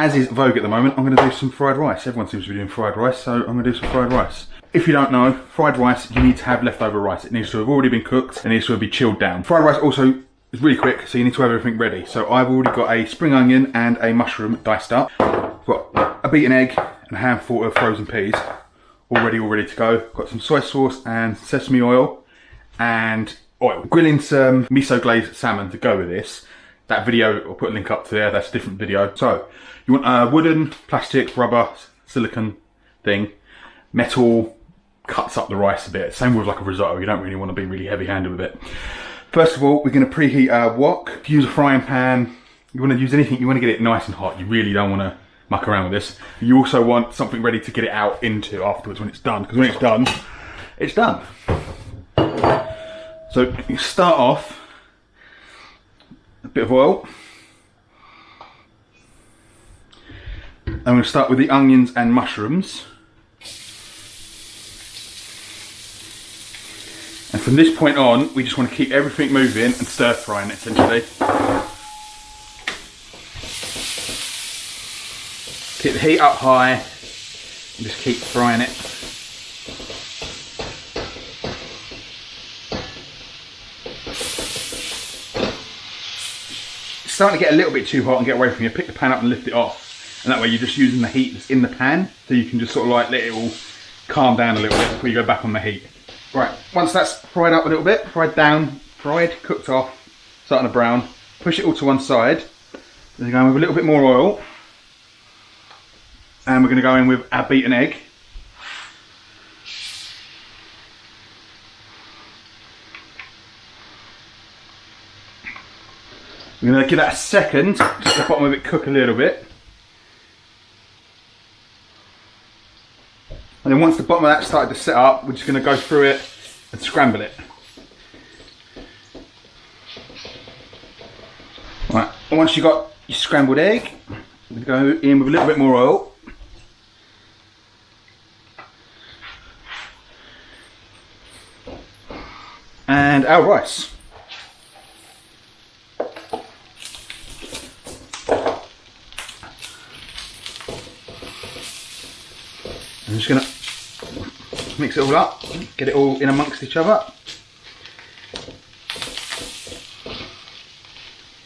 as is vogue at the moment, I'm going to do some fried rice. Everyone seems to be doing fried rice, so I'm going to do some fried rice. If you don't know, fried rice, you need to have leftover rice. It needs to have already been cooked, it needs to be chilled down. Fried rice also is really quick, so you need to have everything ready. So I've already got a spring onion and a mushroom diced up. I've got a beaten egg and a handful of frozen peas, all ready to go. Got some soy sauce and sesame oil and oil. Grilling some miso glazed salmon to go with this. That video, I'll put a link up to there, that's a different video. So, you want a wooden, plastic, rubber, silicone thing. Metal cuts up the rice a bit. Same with like a risotto, you don't really want to be really heavy handed with it. First of all, we're going to preheat our wok. If you use a frying pan, you want to use anything, you want to get it nice and hot. You really don't want to muck around with this. You also want something ready to get it out into afterwards when it's done, because when it's done, it's done. So, you start off a bit of oil. I'm going to start with the onions and mushrooms. And from this point on, we just want to keep everything moving and stir frying it essentially. Keep the heat up high and just keep frying it. Starting to get a little bit too hot and get away from you, pick the pan up and lift it off. And that way you're just using the heat that's in the pan, so you can just sort of like let it all calm down a little bit before you go back on the heat. Right, once that's fried up a little bit, cooked off, starting to brown, push it all to one side. Then go in with a little bit more oil. And we're going to go in with our beaten egg. We're going to give that a second, just the bottom of it cook a little bit. And then once the bottom of that started to set up, we're just going to go through it and scramble it. Right, and once you've got your scrambled egg, we're going to go in with a little bit more oil. And our rice. I'm just going to mix it all up, get it all in amongst each other.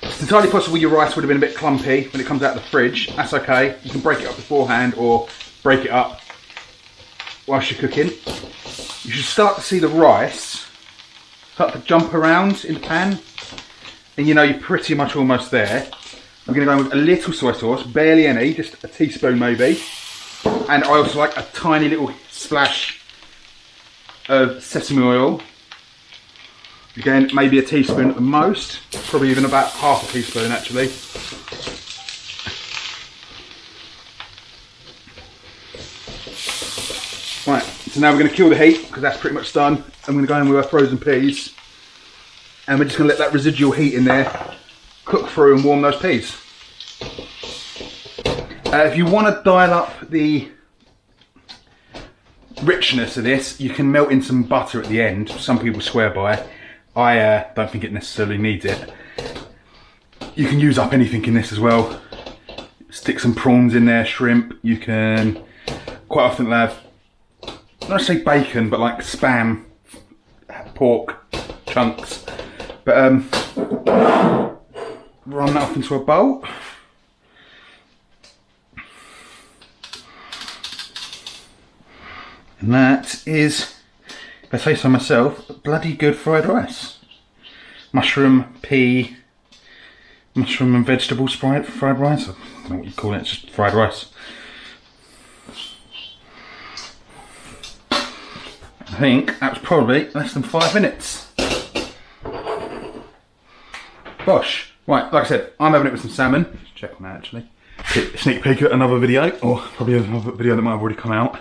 It's entirely possible your rice would have been a bit clumpy when it comes out of the fridge. That's okay, you can break it up beforehand or break it up whilst you're cooking. You should start to see the rice start to jump around in the pan, and you know you're pretty much almost there. I'm going to go in with a little soy sauce, barely any, just a teaspoon maybe. And I also like a tiny little splash of sesame oil. Again, maybe a teaspoon at the most, probably even about half a teaspoon actually. Right, so now we're going to kill the heat because that's pretty much done. I'm going to go in with our frozen peas, and we're just going to let that residual heat in there cook through and warm those peas. If you want to dial up the richness of this, you can melt in some butter at the end. Some people swear by. I don't think it necessarily needs it. You can use up anything in this as well. Stick some prawns in there, shrimp. You can quite often have, not say bacon, but like spam, pork chunks. But run that off into a bowl. And that is, if I say so myself, bloody good fried rice. Mushroom, pea, mushroom and vegetables fried rice. I don't know what you call it, it's just fried rice. I think that was probably less than 5 minutes. Bosh. Right, like I said, I'm having it with some salmon. Just check on that actually. Sneak peek at another video, or probably another video that might have already come out.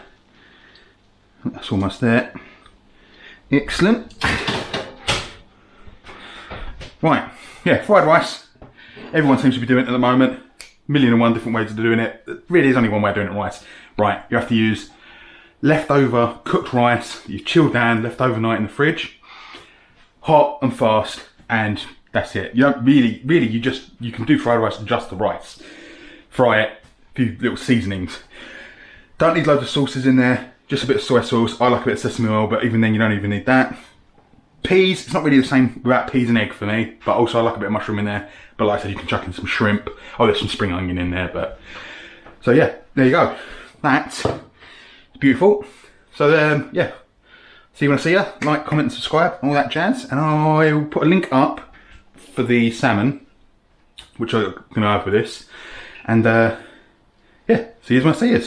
That's almost there. Excellent. Right, yeah, fried rice. Everyone seems to be doing it at the moment. 1,000,001 different ways of doing it. There really is only one way of doing it right. Right, you have to use leftover cooked rice that you've chilled down, left overnight in the fridge. Hot and fast, and that's it. You don't really, you can do fried rice with just the rice. Fry it, few little seasonings. Don't need loads of sauces in there, just a bit of soy sauce. I like a bit of sesame oil, but even then you don't even need that. Peas, it's not really the same without peas and egg for me, but also I like a bit of mushroom in there. But like I said, you can chuck in some shrimp. Oh, there's some spring onion in there, but... So yeah, there you go. That's beautiful. So yeah, see you when I see you. Like, comment and subscribe, all that jazz. And I'll put a link up for the salmon, which I'm going to have with this. And yeah, see you when I see you.